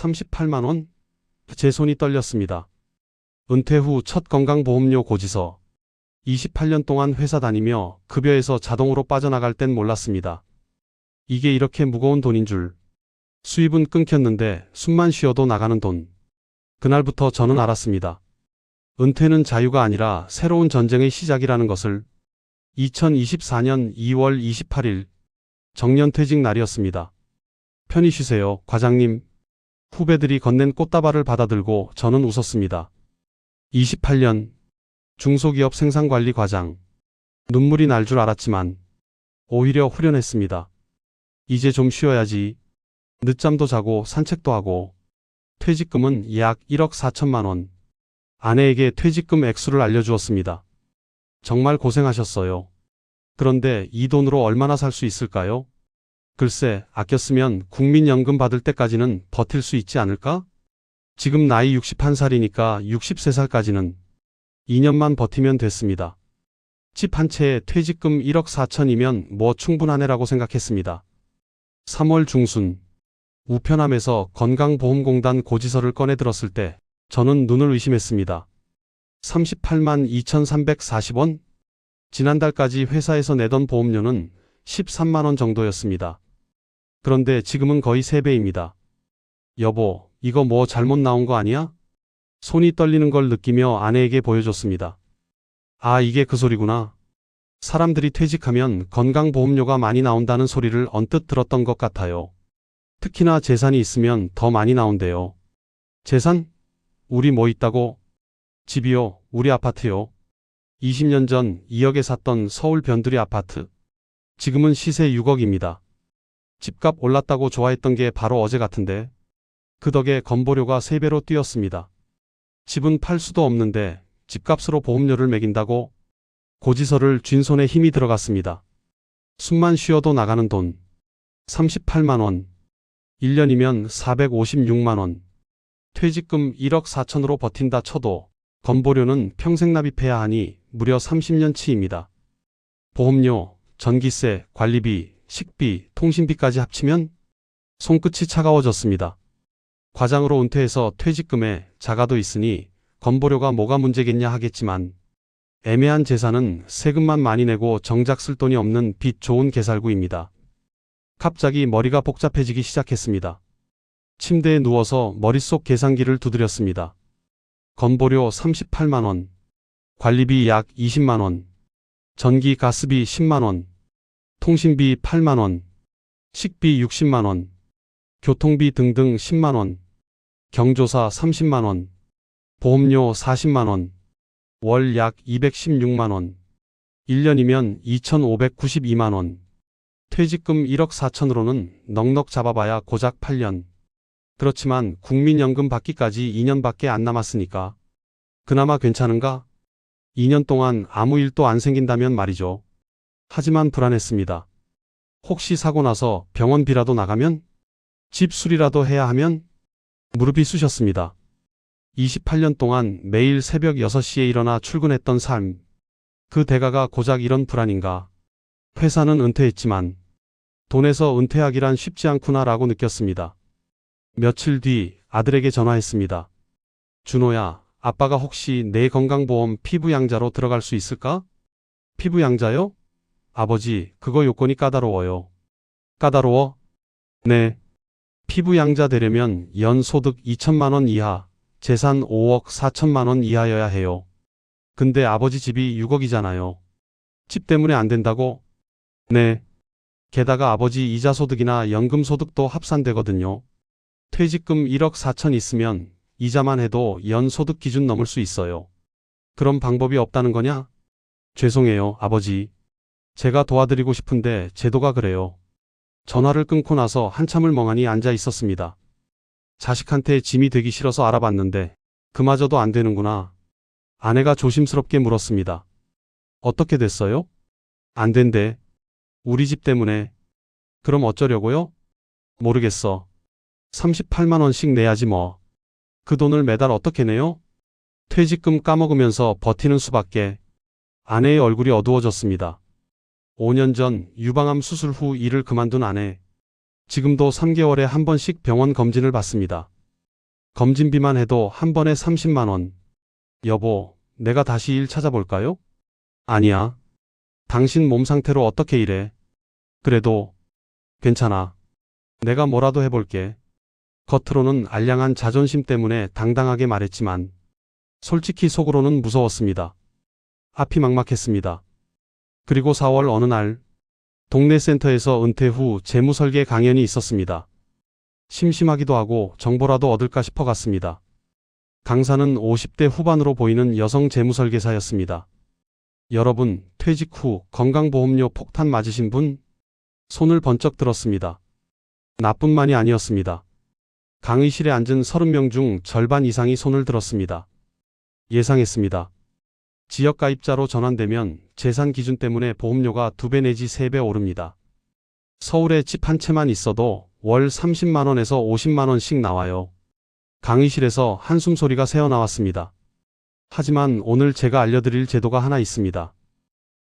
38만 원? 제 손이 떨렸습니다. 은퇴 후 첫 건강보험료 고지서. 28년 동안 회사 다니며 급여에서 자동으로 빠져나갈 땐 몰랐습니다. 이게 이렇게 무거운 돈인 줄. 수입은 끊겼는데 숨만 쉬어도 나가는 돈. 그날부터 저는 알았습니다. 은퇴는 자유가 아니라 새로운 전쟁의 시작이라는 것을. 2024년 2월 28일 정년퇴직 날이었습니다. 편히 쉬세요, 과장님. 후배들이 건넨 꽃다발을 받아들고 저는 웃었습니다. 28년 중소기업 생산관리 과장. 눈물이 날 줄 알았지만 오히려 후련했습니다. 이제 좀 쉬어야지. 늦잠도 자고 산책도 하고. 퇴직금은 약 1억 4천만 원. 아내에게 퇴직금 액수를 알려주었습니다. 정말 고생하셨어요. 그런데 이 돈으로 얼마나 살 수 있을까요? 글쎄, 아껴 쓰면 국민연금 받을 때까지는 버틸 수 있지 않을까? 지금 나이 61살이니까 63살까지는 2년만 버티면 됐습니다. 집 한 채에 퇴직금 1억 4천이면 뭐 충분하네라고 생각했습니다. 3월 중순 우편함에서 건강보험공단 고지서를 꺼내 들었을 때 저는 눈을 의심했습니다. 38만 2,340원? 지난달까지 회사에서 내던 보험료는 13만 원 정도였습니다. 그런데 지금은 거의 3배입니다. 여보, 이거 뭐 잘못 나온 거 아니야? 손이 떨리는 걸 느끼며 아내에게 보여줬습니다. 아, 이게 그 소리구나. 사람들이 퇴직하면 건강보험료가 많이 나온다는 소리를 언뜻 들었던 것 같아요. 특히나 재산이 있으면 더 많이 나온대요. 재산? 우리 뭐 있다고? 집이요, 우리 아파트요. 20년 전 2억에 샀던 서울 변두리 아파트. 지금은 시세 6억입니다. 집값 올랐다고 좋아했던 게 바로 어제 같은데. 그 덕에 건보료가 3배로 뛰었습니다. 집은 팔 수도 없는데 집값으로 보험료를 매긴다고? 고지서를 쥔 손에 힘이 들어갔습니다. 숨만 쉬어도 나가는 돈. 38만 원. 1년이면 456만 원. 퇴직금 1억 4천으로 버틴다 쳐도 건보료는 평생 납입해야 하니 무려 30년치입니다. 보험료, 전기세, 관리비, 식비, 통신비까지 합치면 손끝이 차가워졌습니다. 과장으로 은퇴해서 퇴직금에 자가도 있으니 건보료가 뭐가 문제겠냐 하겠지만 애매한 재산은 세금만 많이 내고 정작 쓸 돈이 없는 빚 좋은 개살구입니다. 갑자기 머리가 복잡해지기 시작했습니다. 침대에 누워서 머릿속 계산기를 두드렸습니다. 건보료 38만 원, 관리비 약 20만 원, 전기 가스비 10만 원, 통신비 8만 원, 식비 60만 원, 교통비 등등 10만 원, 경조사 30만 원, 보험료 40만 원, 월 약 216만 원, 1년이면 2,592만 원, 퇴직금 1억 4천으로는 넉넉 잡아봐야 고작 8년. 그렇지만 국민연금 받기까지 2년밖에 안 남았으니까 그나마 괜찮은가? 2년 동안 아무 일도 안 생긴다면 말이죠. 하지만 불안했습니다. 혹시 사고 나서 병원비라도 나가면? 집 수리라도 해야 하면? 무릎이 쑤셨습니다. 28년 동안 매일 새벽 6시에 일어나 출근했던 삶. 그 대가가 고작 이런 불안인가? 회사는 은퇴했지만 돈에서 은퇴하기란 쉽지 않구나라고 느꼈습니다. 며칠 뒤 아들에게 전화했습니다. 준호야, 아빠가 혹시 내 건강보험 피부양자로 들어갈 수 있을까? 피부양자요? 아버지, 그거 요건이 까다로워요. 까다로워? 네. 피부양자 되려면 연소득 2천만 원 이하, 재산 5억 4천만 원 이하여야 해요. 근데 아버지 집이 6억이잖아요. 집 때문에 안 된다고? 네. 게다가 아버지 이자 소득이나 연금 소득도 합산되거든요. 퇴직금 1억 4천 있으면 이자만 해도 연소득 기준 넘을 수 있어요. 그런 방법이 없다는 거냐? 죄송해요, 아버지. 제가 도와드리고 싶은데 제도가 그래요. 전화를 끊고 나서 한참을 멍하니 앉아 있었습니다. 자식한테 짐이 되기 싫어서 알아봤는데 그마저도 안 되는구나. 아내가 조심스럽게 물었습니다. 어떻게 됐어요? 안 된대. 우리 집 때문에. 그럼 어쩌려고요? 모르겠어. 38만 원씩 내야지 뭐. 그 돈을 매달 어떻게 내요? 퇴직금 까먹으면서 버티는 수밖에. 아내의 얼굴이 어두워졌습니다. 5년 전 유방암 수술 후 일을 그만둔 아내. 지금도 3개월에 한 번씩 병원 검진을 받습니다. 검진비만 해도 한 번에 30만 원. 여보, 내가 다시 일 찾아볼까요? 아니야. 당신 몸 상태로 어떻게 이래? 그래도 괜찮아. 내가 뭐라도 해볼게. 겉으로는 알량한 자존심 때문에 당당하게 말했지만 솔직히 속으로는 무서웠습니다. 앞이 막막했습니다. 그리고 4월 어느 날 동네 센터에서 은퇴 후 재무설계 강연이 있었습니다. 심심하기도 하고 정보라도 얻을까 싶어 갔습니다. 강사는 50대 후반으로 보이는 여성 재무설계사였습니다. 여러분, 퇴직 후 건강보험료 폭탄 맞으신 분? 손을 번쩍 들었습니다. 나뿐만이 아니었습니다. 강의실에 앉은 30명 중 절반 이상이 손을 들었습니다. 예상했습니다. 지역가입자로 전환되면 재산 기준 때문에 보험료가 2배 내지 3배 오릅니다. 서울에 집 한 채만 있어도 월 30만 원에서 50만 원씩 나와요. 강의실에서 한숨 소리가 새어나왔습니다. 하지만 오늘 제가 알려드릴 제도가 하나 있습니다.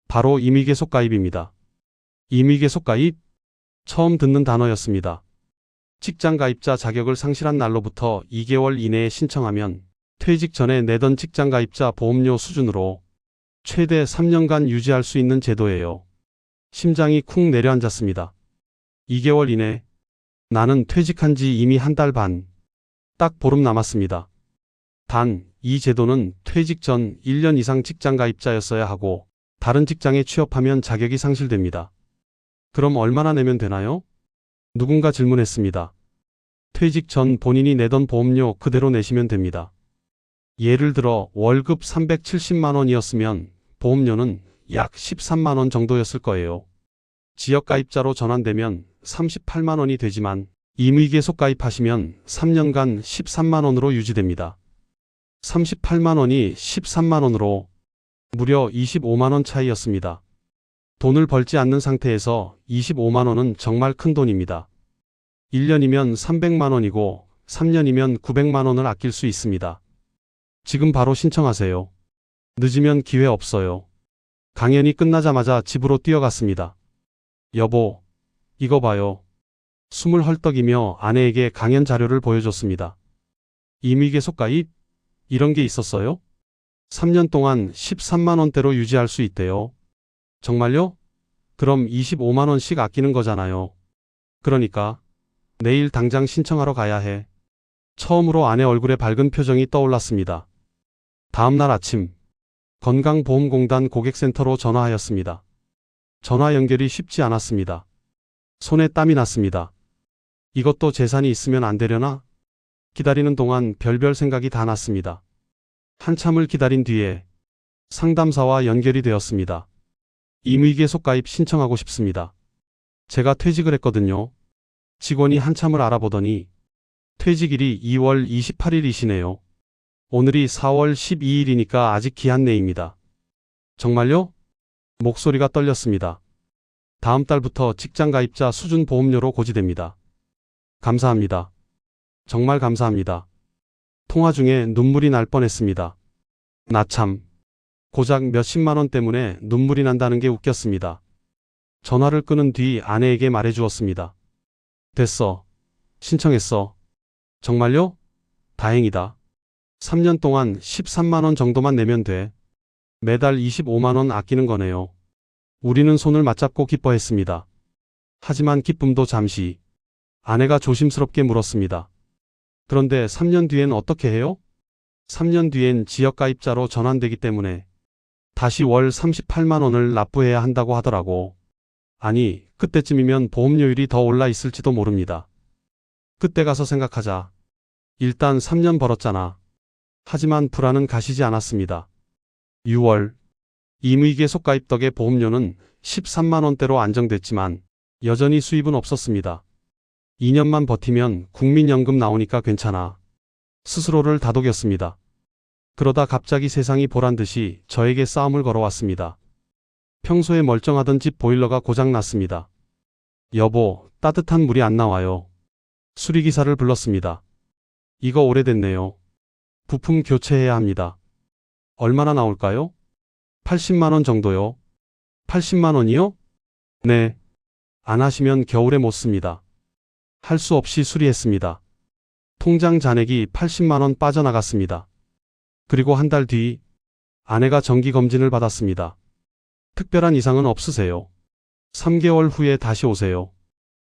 바로 임의계속 가입입니다. 임의계속 가입? 처음 듣는 단어였습니다. 직장 가입자 자격을 상실한 날로부터 2개월 이내에 신청하면 퇴직 전에 내던 직장 가입자 보험료 수준으로 최대 3년간 유지할 수 있는 제도예요. 심장이 쿵 내려앉았습니다. 2개월 이내. 나는 퇴직한 지 이미 한 달 반. 딱 보름 남았습니다. 단, 이 제도는 퇴직 전 1년 이상 직장 가입자였어야 하고 다른 직장에 취업하면 자격이 상실됩니다. 그럼 얼마나 내면 되나요? 누군가 질문했습니다. 퇴직 전 본인이 내던 보험료 그대로 내시면 됩니다. 예를 들어 월급 370만 원이었으면 보험료는 약 13만 원 정도였을 거예요. 지역가입자로 전환되면 38만 원이 되지만 임의계속 가입하시면 3년간 13만 원으로 유지됩니다. 38만 원이 13만 원으로 무려 25만 원 차이였습니다. 돈을 벌지 않는 상태에서 25만 원은 정말 큰 돈입니다. 1년이면 300만 원이고 3년이면 900만 원을 아낄 수 있습니다. 지금 바로 신청하세요. 늦으면 기회 없어요. 강연이 끝나자마자 집으로 뛰어갔습니다. 여보, 이거 봐요. 숨을 헐떡이며 아내에게 강연 자료를 보여줬습니다. 임의계속 가입? 이런 게 있었어요? 3년 동안 13만 원대로 유지할 수 있대요. 정말요? 그럼 25만 원씩 아끼는 거잖아요. 그러니까 내일 당장 신청하러 가야 해. 처음으로 아내 얼굴에 밝은 표정이 떠올랐습니다. 다음 날 아침 건강보험공단 고객센터로 전화하였습니다. 전화 연결이 쉽지 않았습니다. 손에 땀이 났습니다. 이것도 재산이 있으면 안 되려나? 기다리는 동안 별별 생각이 다 났습니다. 한참을 기다린 뒤에 상담사와 연결이 되었습니다. 임의계속 가입 신청하고 싶습니다. 제가 퇴직을 했거든요. 직원이 한참을 알아보더니 퇴직일이 2월 28일이시네요. 오늘이 4월 12일이니까 아직 기한 내입니다. 정말요? 목소리가 떨렸습니다. 다음 달부터 직장 가입자 수준 보험료로 고지됩니다. 감사합니다. 정말 감사합니다. 통화 중에 눈물이 날 뻔했습니다. 나 참, 고작 몇십만 원 때문에 눈물이 난다는 게 웃겼습니다. 전화를 끊은 뒤 아내에게 말해주었습니다. 됐어. 신청했어. 정말요? 다행이다. 3년 동안 13만 원 정도만 내면 돼. 매달 25만 원 아끼는 거네요. 우리는 손을 맞잡고 기뻐했습니다. 하지만 기쁨도 잠시. 아내가 조심스럽게 물었습니다. 그런데 3년 뒤엔 어떻게 해요? 3년 뒤엔 지역가입자로 전환되기 때문에 다시 월 38만 원을 납부해야 한다고 하더라고. 아니, 그때쯤이면 보험료율이 더 올라 있을지도 모릅니다. 그때 가서 생각하자. 일단 3년 벌었잖아. 하지만 불안은 가시지 않았습니다. 6월 임의계속 가입 덕에 보험료는 13만 원대로 안정됐지만 여전히 수입은 없었습니다. 2년만 버티면 국민연금 나오니까 괜찮아. 스스로를 다독였습니다. 그러다 갑자기 세상이 보란듯이 저에게 싸움을 걸어왔습니다. 평소에 멀쩡하던 집 보일러가 고장났습니다. 여보, 따뜻한 물이 안 나와요. 수리기사를 불렀습니다. 이거 오래됐네요. 부품 교체해야 합니다. 얼마나 나올까요? 80만 원 정도요. 80만 원이요? 네. 안 하시면 겨울에 못 씁니다. 할 수 없이 수리했습니다. 통장 잔액이 80만 원 빠져나갔습니다. 그리고 한 달 뒤 아내가 정기 검진을 받았습니다. 특별한 이상은 없으세요. 3개월 후에 다시 오세요.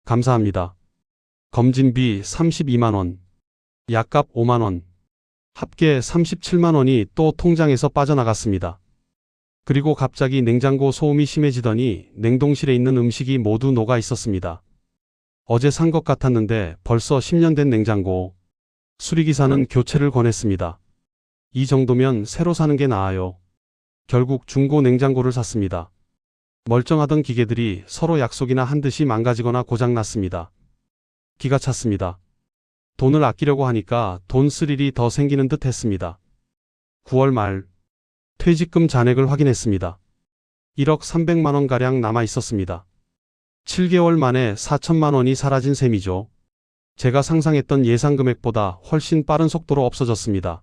감사합니다. 검진비 32만 원, 약값 5만 원, 합계 37만 원이 또 통장에서 빠져나갔습니다. 그리고 갑자기 냉장고 소음이 심해지더니 냉동실에 있는 음식이 모두 녹아 있었습니다. 어제 산 것 같았는데 벌써 10년 된 냉장고. 수리기사는 교체를 권했습니다. 이 정도면 새로 사는 게 나아요. 결국 중고 냉장고를 샀습니다. 멀쩡하던 기계들이 서로 약속이나 한 듯이 망가지거나 고장났습니다. 기가 찼습니다. 돈을 아끼려고 하니까 돈 쓸 일이 더 생기는 듯 했습니다. 9월 말 퇴직금 잔액을 확인했습니다. 1억 300만 원가량 남아 있었습니다. 7개월 만에 4천만 원이 사라진 셈이죠. 제가 상상했던 예상 금액보다 훨씬 빠른 속도로 없어졌습니다.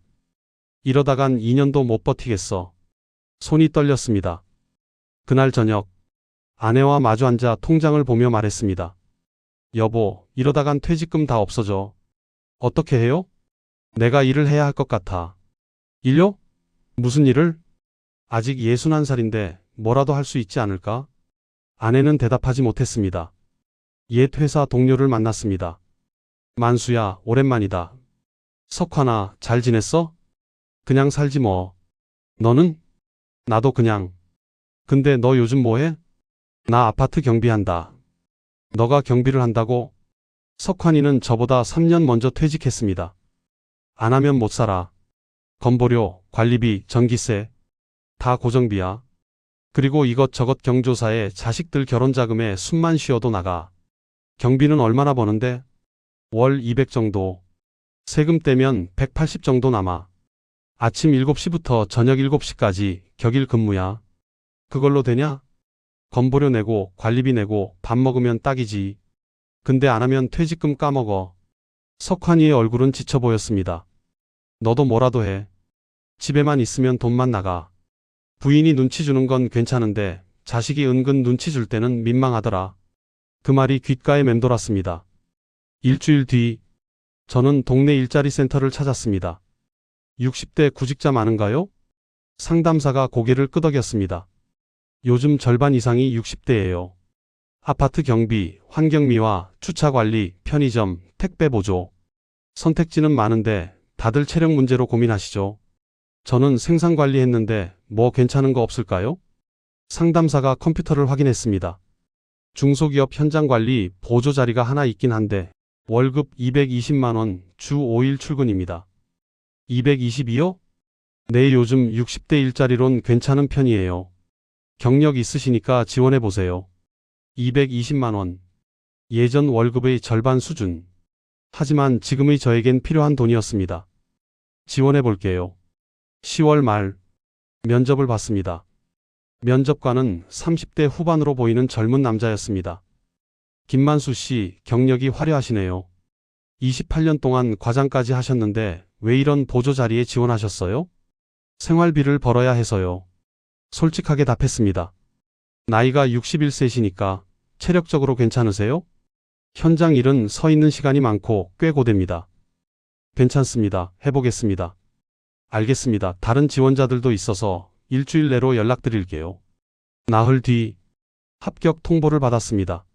이러다간 2년도 못 버티겠어. 손이 떨렸습니다. 그날 저녁 아내와 마주 앉아 통장을 보며 말했습니다. 여보, 이러다간 퇴직금 다 없어져. 어떻게 해요? 내가 일을 해야 할 것 같아. 일요? 무슨 일을? 아직 61살인데 뭐라도 할 수 있지 않을까? 아내는 대답하지 못했습니다. 옛 회사 동료를 만났습니다. 만수야, 오랜만이다. 석환아, 잘 지냈어? 그냥 살지 뭐. 너는? 나도 그냥. 근데 너 요즘 뭐해? 나 아파트 경비한다. 너가 경비를 한다고? 석환이는 저보다 3년 먼저 퇴직했습니다. 안 하면 못 살아. 건보료, 관리비, 전기세, 다 고정비야. 그리고 이것저것 경조사에 자식들 결혼자금에 숨만 쉬어도 나가. 경비는 얼마나 버는데? 월 200 정도. 세금 떼면 180 정도 남아. 아침 7시부터 저녁 7시까지 격일 근무야. 그걸로 되냐? 건보료 내고 관리비 내고 밥 먹으면 딱이지. 근데 안 하면 퇴직금 까먹어. 석환이의 얼굴은 지쳐 보였습니다. 너도 뭐라도 해. 집에만 있으면 돈만 나가. 부인이 눈치 주는 건 괜찮은데 자식이 은근 눈치 줄 때는 민망하더라. 그 말이 귓가에 맴돌았습니다. 일주일 뒤 저는 동네 일자리 센터를 찾았습니다. 60대 구직자 많은가요? 상담사가 고개를 끄덕였습니다. 요즘 절반 이상이 60대예요. 아파트 경비, 환경미화, 주차관리, 편의점, 택배 보조. 선택지는 많은데 다들 체력 문제로 고민하시죠? 저는 생산관리 했는데 뭐 괜찮은 거 없을까요? 상담사가 컴퓨터를 확인했습니다. 중소기업 현장관리 보조 자리가 하나 있긴 한데 월급 220만 원, 주 5일 출근입니다. 222요? 네, 요즘 60대 일자리론 괜찮은 편이에요. 경력 있으시니까 지원해보세요. 220만 원. 예전 월급의 절반 수준. 하지만 지금의 저에겐 필요한 돈이었습니다. 지원해볼게요. 10월 말 면접을 봤습니다. 면접관은 30대 후반으로 보이는 젊은 남자였습니다. 김만수 씨, 경력이 화려하시네요. 28년 동안 과장까지 하셨는데 왜 이런 보조 자리에 지원하셨어요? 생활비를 벌어야 해서요. 솔직하게 답했습니다. 나이가 61세시니까 체력적으로 괜찮으세요? 현장 일은 서 있는 시간이 많고 꽤 고됩니다. 괜찮습니다. 해보겠습니다. 알겠습니다. 다른 지원자들도 있어서 일주일 내로 연락드릴게요. 나흘 뒤 합격 통보를 받았습니다.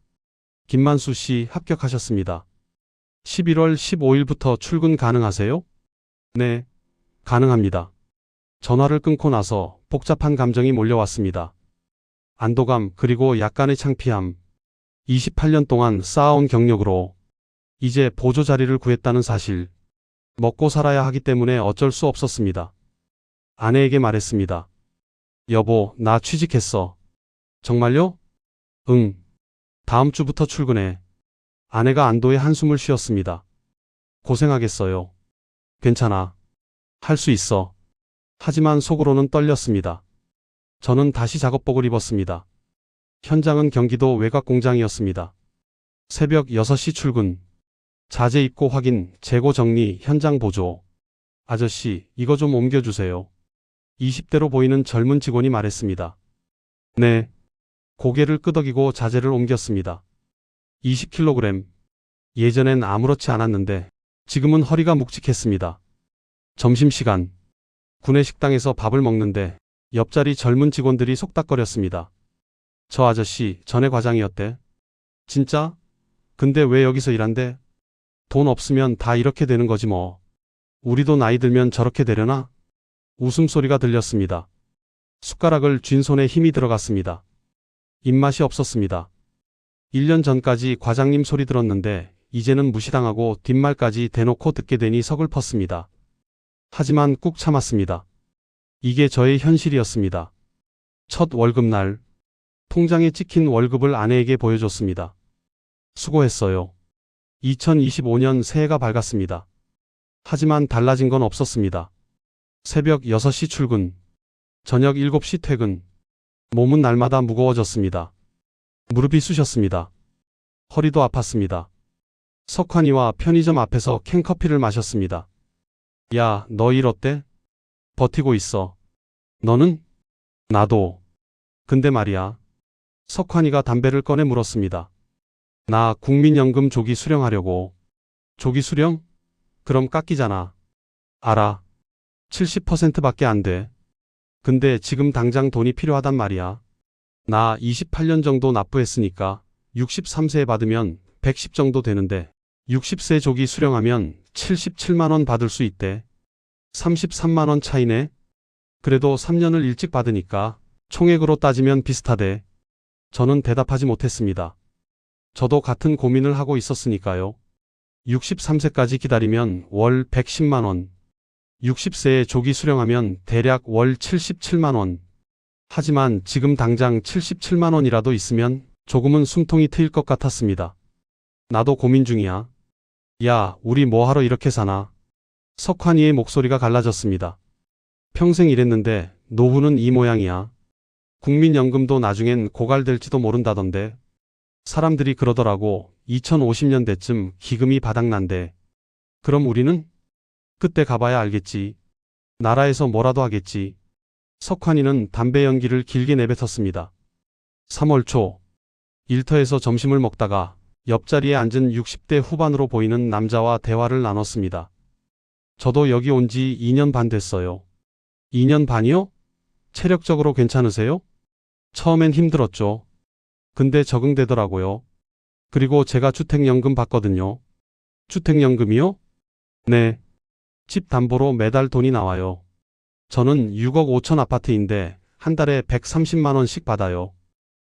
김만수 씨 합격하셨습니다. 11월 15일부터 출근 가능하세요? 네, 가능합니다. 전화를 끊고 나서 복잡한 감정이 몰려왔습니다. 안도감 그리고 약간의 창피함. 28년 동안 쌓아온 경력으로 이제 보조 자리를 구했다는 사실. 먹고 살아야 하기 때문에 어쩔 수 없었습니다. 아내에게 말했습니다. 여보, 나 취직했어. 정말요? 응. 다음 주부터 출근해. 아내가 안도의 한숨을 쉬었습니다. 고생하겠어요. 괜찮아. 할 수 있어. 하지만 속으로는 떨렸습니다. 저는 다시 작업복을 입었습니다. 현장은 경기도 외곽 공장이었습니다. 새벽 6시 출근. 자재 입고 확인, 재고 정리, 현장 보조. 아저씨, 이거 좀 옮겨주세요. 20대로 보이는 젊은 직원이 말했습니다. 네. 고개를 끄덕이고 자재를 옮겼습니다. 20kg. 예전엔 아무렇지 않았는데 지금은 허리가 묵직했습니다. 점심시간. 구내식당에서 밥을 먹는데 옆자리 젊은 직원들이 속닥거렸습니다. 저 아저씨 전에 과장이었대. 진짜? 근데 왜 여기서 일한대? 돈 없으면 다 이렇게 되는 거지 뭐. 우리도 나이 들면 저렇게 되려나? 웃음소리가 들렸습니다. 숟가락을 쥔 손에 힘이 들어갔습니다. 입맛이 없었습니다. 1년 전까지 과장님 소리 들었는데 이제는 무시당하고 뒷말까지 대놓고 듣게 되니 서글펐습니다. 하지만 꾹 참았습니다. 이게 저의 현실이었습니다. 첫 월급날, 통장에 찍힌 월급을 아내에게 보여줬습니다. 수고했어요. 2025년 새해가 밝았습니다. 하지만 달라진 건 없었습니다. 새벽 6시 출근, 저녁 7시 퇴근, 몸은 날마다 무거워졌습니다. 무릎이 쑤셨습니다. 허리도 아팠습니다. 석환이와 편의점 앞에서 캔커피를 마셨습니다. 야, 너 일 어때? 버티고 있어. 너는? 나도. 근데 말이야. 석환이가 담배를 꺼내 물었습니다. 나 국민연금 조기 수령하려고. 조기 수령? 그럼 깎이잖아. 알아. 70%밖에 안 돼. 근데 지금 당장 돈이 필요하단 말이야. 나 28년 정도 납부했으니까 63세에 받으면 110 정도 되는데 60세 조기 수령하면 77만 원 받을 수 있대. 33만 원 차이네. 그래도 3년을 일찍 받으니까 총액으로 따지면 비슷하대. 저는 대답하지 못했습니다. 저도 같은 고민을 하고 있었으니까요. 63세까지 기다리면 월 110만 원. 60세에 조기 수령하면 대략 월 77만 원. 하지만 지금 당장 77만 원이라도 있으면 조금은 숨통이 트일 것 같았습니다. 나도 고민 중이야. 야, 우리 뭐하러 이렇게 사나? 석환이의 목소리가 갈라졌습니다. 평생 일했는데 노후는 이 모양이야. 국민연금도 나중엔 고갈될지도 모른다던데. 사람들이 그러더라고. 2050년대쯤 기금이 바닥난대. 그럼 우리는? 그때 가봐야 알겠지. 나라에서 뭐라도 하겠지. 석환이는 담배 연기를 길게 내뱉었습니다. 3월 초 일터에서 점심을 먹다가 옆자리에 앉은 60대 후반으로 보이는 남자와 대화를 나눴습니다. 저도 여기 온 지 2년 반 됐어요. 2년 반이요? 체력적으로 괜찮으세요? 처음엔 힘들었죠. 근데 적응되더라고요. 그리고 제가 주택연금 받거든요. 주택연금이요? 네. 집 담보로 매달 돈이 나와요. 저는 6억 5천 아파트인데 한 달에 130만 원씩 받아요.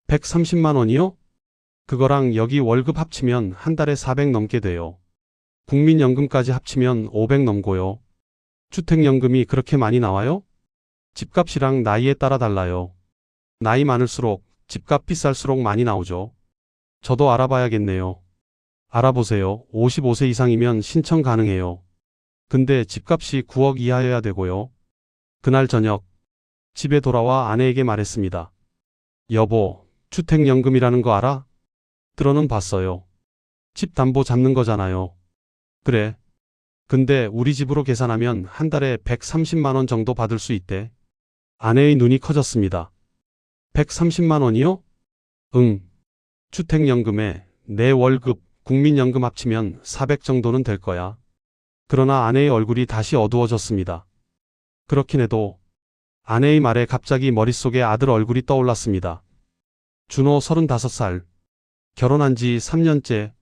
130만 원이요? 그거랑 여기 월급 합치면 한 달에 400 넘게 돼요. 국민연금까지 합치면 500 넘고요. 주택연금이 그렇게 많이 나와요? 집값이랑 나이에 따라 달라요. 나이 많을수록 집값 비쌀수록 많이 나오죠. 저도 알아봐야겠네요. 알아보세요. 55세 이상이면 신청 가능해요. 근데 집값이 9억 이하여야 되고요. 그날 저녁 집에 돌아와 아내에게 말했습니다. 여보, 주택연금이라는 거 알아? 들어는 봤어요. 집 담보 잡는 거잖아요. 그래. 근데 우리 집으로 계산하면 한 달에 130만 원 정도 받을 수 있대. 아내의 눈이 커졌습니다. 130만 원이요? 응. 주택연금에 내 월급, 국민연금 합치면 400 정도는 될 거야. 그러나 아내의 얼굴이 다시 어두워졌습니다. 그렇긴 해도 아내의 말에 갑자기 머릿속에 아들 얼굴이 떠올랐습니다. 준호 35살. 결혼한 지 3년째.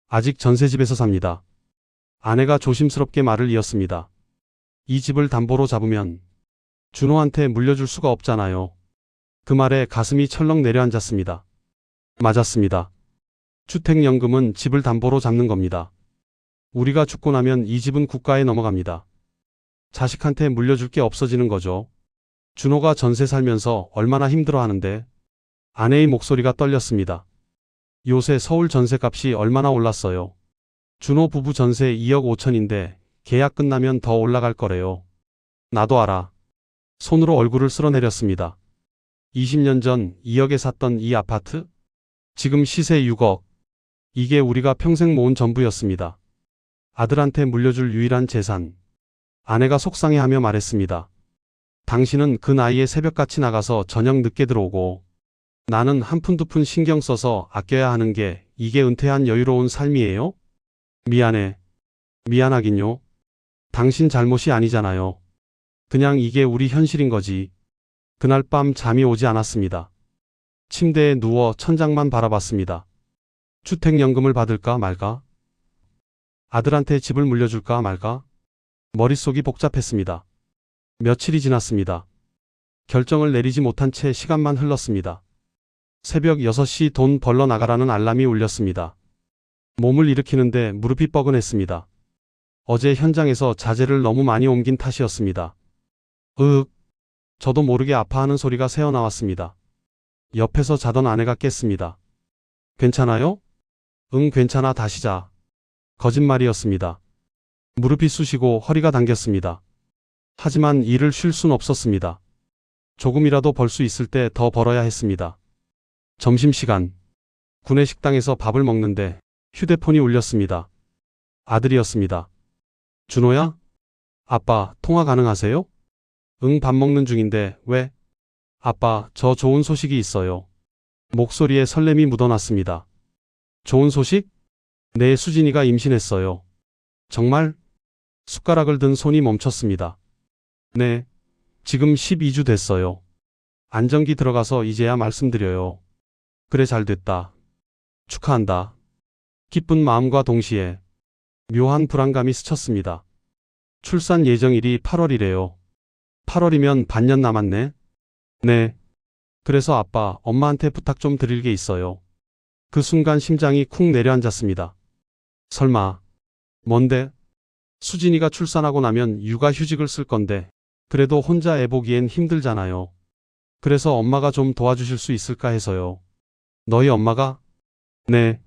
아직 전셋집에서 삽니다. 아내가 조심스럽게 말을 이었습니다. 이 집을 담보로 잡으면 준호한테 물려줄 수가 없잖아요. 그 말에 가슴이 철렁 내려앉았습니다. 맞았습니다. 주택연금은 집을 담보로 잡는 겁니다. 우리가 죽고 나면 이 집은 국가에 넘어갑니다. 자식한테 물려줄 게 없어지는 거죠. 준호가 전세 살면서 얼마나 힘들어하는데. 아내의 목소리가 떨렸습니다. 요새 서울 전세값이 얼마나 올랐어요. 준호 부부 전세 2억 5천인데 계약 끝나면 더 올라갈 거래요. 나도 알아. 손으로 얼굴을 쓸어내렸습니다. 20년 전 2억에 샀던 이 아파트? 지금 시세 6억. 이게 우리가 평생 모은 전부였습니다. 아들한테 물려줄 유일한 재산. 아내가 속상해하며 말했습니다. 당신은 그 나이에 새벽같이 나가서 저녁 늦게 들어오고 나는 한 푼 두 푼 신경 써서 아껴야 하는 게 이게 은퇴한 여유로운 삶이에요? 미안해. 미안하긴요. 당신 잘못이 아니잖아요. 그냥 이게 우리 현실인 거지. 그날 밤 잠이 오지 않았습니다. 침대에 누워 천장만 바라봤습니다. 주택연금을 받을까 말까? 아들한테 집을 물려줄까 말까? 머릿속이 복잡했습니다. 며칠이 지났습니다. 결정을 내리지 못한 채 시간만 흘렀습니다. 새벽 6시 돈 벌러 나가라는 알람이 울렸습니다. 몸을 일으키는데 무릎이 뻐근했습니다. 어제 현장에서 자재를 너무 많이 옮긴 탓이었습니다. 으윽. 저도 모르게 아파하는 소리가 새어나왔습니다. 옆에서 자던 아내가 깼습니다. 괜찮아요? 응, 괜찮아, 다시 자. 거짓말이었습니다. 무릎이 쑤시고 허리가 당겼습니다. 하지만 일을 쉴 순 없었습니다. 조금이라도 벌 수 있을 때 더 벌어야 했습니다. 점심시간. 구내식당에서 밥을 먹는데 휴대폰이 울렸습니다. 아들이었습니다. 준호야? 아빠, 통화 가능하세요? 응, 밥 먹는 중인데, 왜? 아빠, 저 좋은 소식이 있어요. 목소리에 설렘이 묻어났습니다. 좋은 소식? 네, 수진이가 임신했어요. 정말? 숟가락을 든 손이 멈췄습니다. 네, 지금 12주 됐어요. 안정기 들어가서 이제야 말씀드려요. 그래, 잘 됐다. 축하한다. 기쁜 마음과 동시에 묘한 불안감이 스쳤습니다. 출산 예정일이 8월이래요. 8월이면 반년 남았네. 네. 그래서 아빠, 엄마한테 부탁 좀 드릴 게 있어요. 그 순간 심장이 쿵 내려앉았습니다. 설마. 뭔데? 수진이가 출산하고 나면 육아휴직을 쓸 건데, 그래도 혼자 애 보기엔 힘들잖아요. 그래서 엄마가 좀 도와주실 수 있을까 해서요. 너희 엄마가? 네.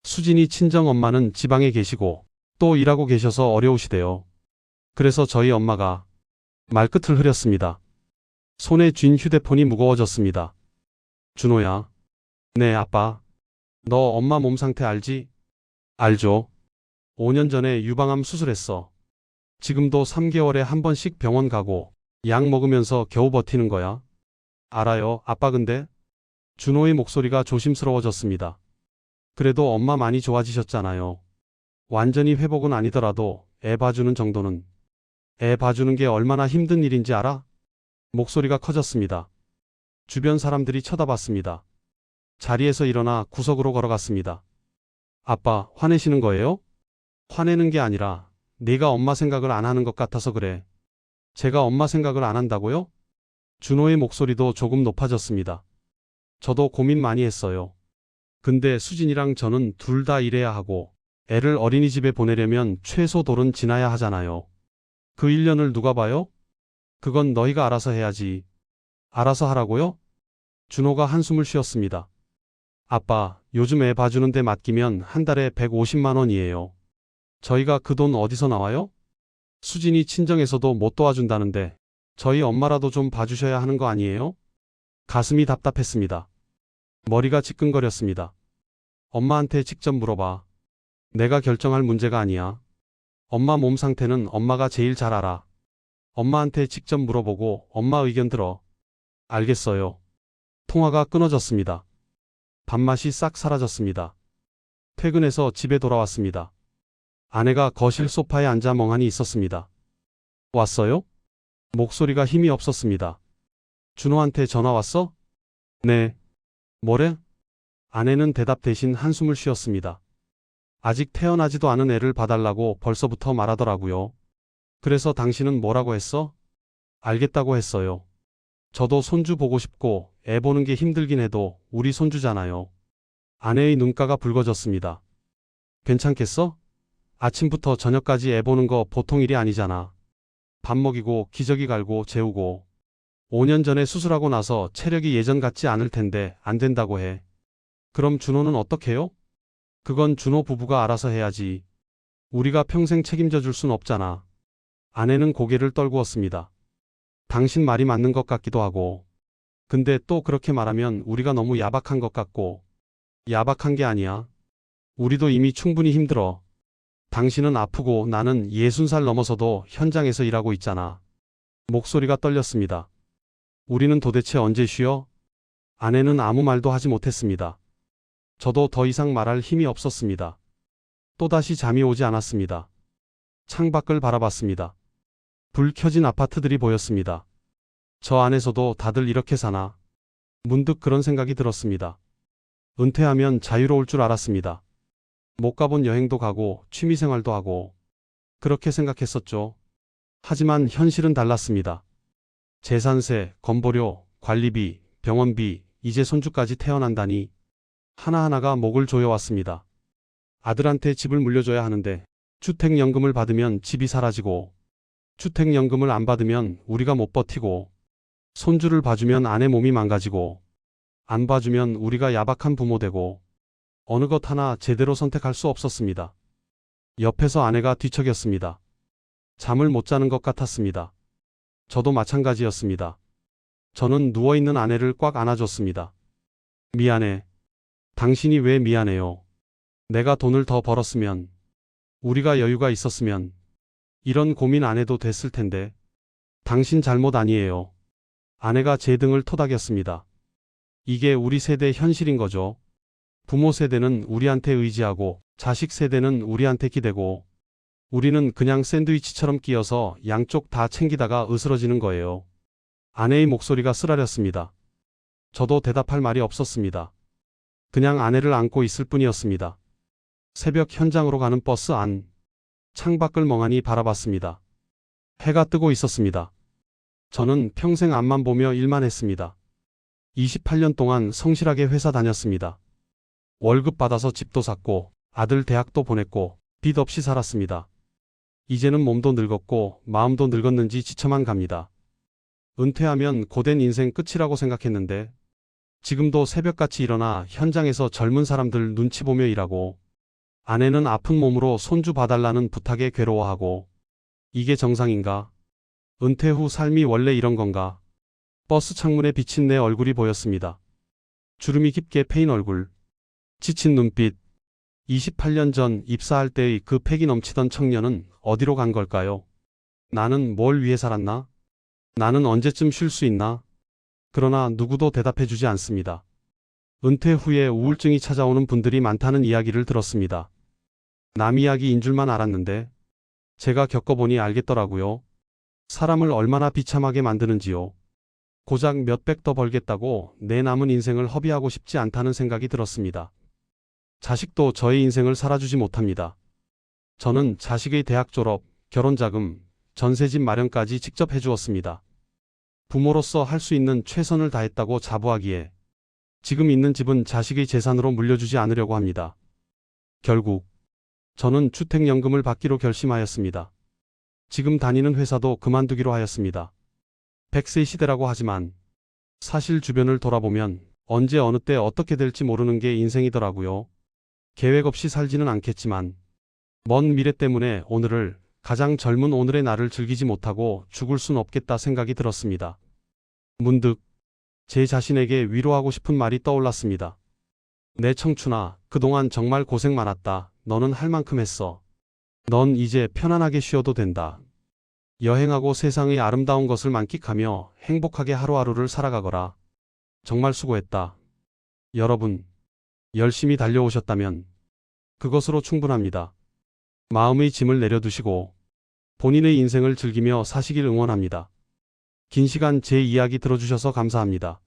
수진이 친정엄마는 지방에 계시고 또 일하고 계셔서 어려우시대요. 그래서 저희 엄마가 말끝을 흐렸습니다. 손에 쥔 휴대폰이 무거워졌습니다. 준호야. 네, 아빠. 너 엄마 몸 상태 알지? 알죠. 5년 전에 유방암 수술했어. 지금도 3개월에 한 번씩 병원 가고 약 먹으면서 겨우 버티는 거야. 알아요, 아빠. 근데 준호의 목소리가 조심스러워졌습니다. 그래도 엄마 많이 좋아지셨잖아요. 완전히 회복은 아니더라도 애 봐주는 정도는. 애 봐주는 게 얼마나 힘든 일인지 알아? 목소리가 커졌습니다. 주변 사람들이 쳐다봤습니다. 자리에서 일어나 구석으로 걸어갔습니다. 아빠, 화내시는 거예요? 화내는 게 아니라 내가 엄마 생각을 안 하는 것 같아서 그래. 제가 엄마 생각을 안 한다고요? 준호의 목소리도 조금 높아졌습니다. 저도 고민 많이 했어요. 근데 수진이랑 저는 둘 다 일해야 하고 애를 어린이집에 보내려면 최소 돌은 지나야 하잖아요. 그 1년을 누가 봐요? 그건 너희가 알아서 해야지. 알아서 하라고요? 준호가 한숨을 쉬었습니다. 아빠, 요즘 애 봐주는 데 맡기면 한 달에 150만 원이에요. 저희가 그 돈 어디서 나와요? 수진이 친정에서도 못 도와준다는데 저희 엄마라도 좀 봐주셔야 하는 거 아니에요? 가슴이 답답했습니다. 머리가 지끈거렸습니다. 엄마한테 직접 물어봐. 내가 결정할 문제가 아니야. 엄마 몸 상태는 엄마가 제일 잘 알아. 엄마한테 직접 물어보고 엄마 의견 들어. 알겠어요. 통화가 끊어졌습니다. 밥맛이 싹 사라졌습니다. 퇴근해서 집에 돌아왔습니다. 아내가 거실 소파에 앉아 멍하니 있었습니다. 왔어요? 목소리가 힘이 없었습니다. 준호한테 전화 왔어? 네. 뭐래? 아내는 대답 대신 한숨을 쉬었습니다. 아직 태어나지도 않은 애를 봐달라고 벌써부터 말하더라고요. 그래서 당신은 뭐라고 했어? 알겠다고 했어요. 저도 손주 보고 싶고 애 보는 게 힘들긴 해도 우리 손주잖아요. 아내의 눈가가 붉어졌습니다. 괜찮겠어? 아침부터 저녁까지 애 보는 거 보통 일이 아니잖아. 밥 먹이고 기저귀 갈고 재우고. 5년 전에 수술하고 나서 체력이 예전 같지 않을 텐데 안 된다고 해. 그럼 준호는 어떡해요? 그건 준호 부부가 알아서 해야지. 우리가 평생 책임져 줄 순 없잖아. 아내는 고개를 떨구었습니다. 당신 말이 맞는 것 같기도 하고. 근데 또 그렇게 말하면 우리가 너무 야박한 것 같고. 야박한 게 아니야. 우리도 이미 충분히 힘들어. 당신은 아프고 나는 60살 넘어서도 현장에서 일하고 있잖아. 목소리가 떨렸습니다. 우리는 도대체 언제 쉬어? 아내는 아무 말도 하지 못했습니다. 저도 더 이상 말할 힘이 없었습니다. 또다시 잠이 오지 않았습니다. 창밖을 바라봤습니다. 불 켜진 아파트들이 보였습니다. 저 안에서도 다들 이렇게 사나? 문득 그런 생각이 들었습니다. 은퇴하면 자유로울 줄 알았습니다. 못 가본 여행도 가고 취미생활도 하고 그렇게 생각했었죠. 하지만 현실은 달랐습니다. 재산세, 건보료, 관리비, 병원비, 이제 손주까지 태어난다니 하나하나가 목을 조여왔습니다. 아들한테 집을 물려줘야 하는데 주택연금을 받으면 집이 사라지고 주택연금을 안 받으면 우리가 못 버티고 손주를 봐주면 아내 몸이 망가지고 안 봐주면 우리가 야박한 부모 되고 어느 것 하나 제대로 선택할 수 없었습니다. 옆에서 아내가 뒤척였습니다. 잠을 못 자는 것 같았습니다. 저도 마찬가지였습니다. 저는 누워있는 아내를 꽉 안아줬습니다. 미안해. 당신이 왜 미안해요? 내가 돈을 더 벌었으면, 우리가 여유가 있었으면 이런 고민 안 해도 됐을 텐데 당신 잘못 아니에요. 아내가 제 등을 토닥였습니다. 이게 우리 세대 현실인 거죠. 부모 세대는 우리한테 의지하고 자식 세대는 우리한테 기대고 우리는 그냥 샌드위치처럼 끼어서 양쪽 다 챙기다가 으스러지는 거예요. 아내의 목소리가 쓰라렸습니다. 저도 대답할 말이 없었습니다. 그냥 아내를 안고 있을 뿐이었습니다. 새벽 현장으로 가는 버스 안. 창밖을 멍하니 바라봤습니다. 해가 뜨고 있었습니다. 저는 평생 앞만 보며 일만 했습니다. 28년 동안 성실하게 회사 다녔습니다. 월급 받아서 집도 샀고 아들 대학도 보냈고 빚 없이 살았습니다. 이제는 몸도 늙었고 마음도 늙었는지 지쳐만 갑니다. 은퇴하면 고된 인생 끝이라고 생각했는데 지금도 새벽같이 일어나 현장에서 젊은 사람들 눈치 보며 일하고 아내는 아픈 몸으로 손주 봐달라는 부탁에 괴로워하고 이게 정상인가? 은퇴 후 삶이 원래 이런 건가? 버스 창문에 비친 내 얼굴이 보였습니다. 주름이 깊게 패인 얼굴, 지친 눈빛. 28년 전 입사할 때의 그 패기 넘치던 청년은 어디로 간 걸까요? 나는 뭘 위해 살았나? 나는 언제쯤 쉴 수 있나? 그러나 누구도 대답해주지 않습니다. 은퇴 후에 우울증이 찾아오는 분들이 많다는 이야기를 들었습니다. 남 이야기인 줄만 알았는데 제가 겪어보니 알겠더라고요. 사람을 얼마나 비참하게 만드는지요. 고작 몇백 더 벌겠다고 내 남은 인생을 허비하고 싶지 않다는 생각이 들었습니다. 자식도 저의 인생을 살아주지 못합니다. 저는 자식의 대학 졸업, 결혼자금, 전세집 마련까지 직접 해주었습니다. 부모로서 할 수 있는 최선을 다했다고 자부하기에 지금 있는 집은 자식의 재산으로 물려주지 않으려고 합니다. 결국 저는 주택연금을 받기로 결심하였습니다. 지금 다니는 회사도 그만두기로 하였습니다. 100세 시대라고 하지만 사실 주변을 돌아보면 언제 어느 때 어떻게 될지 모르는 게 인생이더라고요. 계획 없이 살지는 않겠지만 먼 미래 때문에 오늘을, 가장 젊은 오늘의 나를 즐기지 못하고 죽을 순 없겠다 생각이 들었습니다. 문득 제 자신에게 위로하고 싶은 말이 떠올랐습니다. 내 청춘아, 그동안 정말 고생 많았다. 너는 할 만큼 했어. 넌 이제 편안하게 쉬어도 된다. 여행하고 세상의 아름다운 것을 만끽하며 행복하게 하루하루를 살아가거라. 정말 수고했다. 여러분, 열심히 달려오셨다면 그것으로 충분합니다. 마음의 짐을 내려두시고 본인의 인생을 즐기며 사시길 응원합니다. 긴 시간 제 이야기 들어주셔서 감사합니다.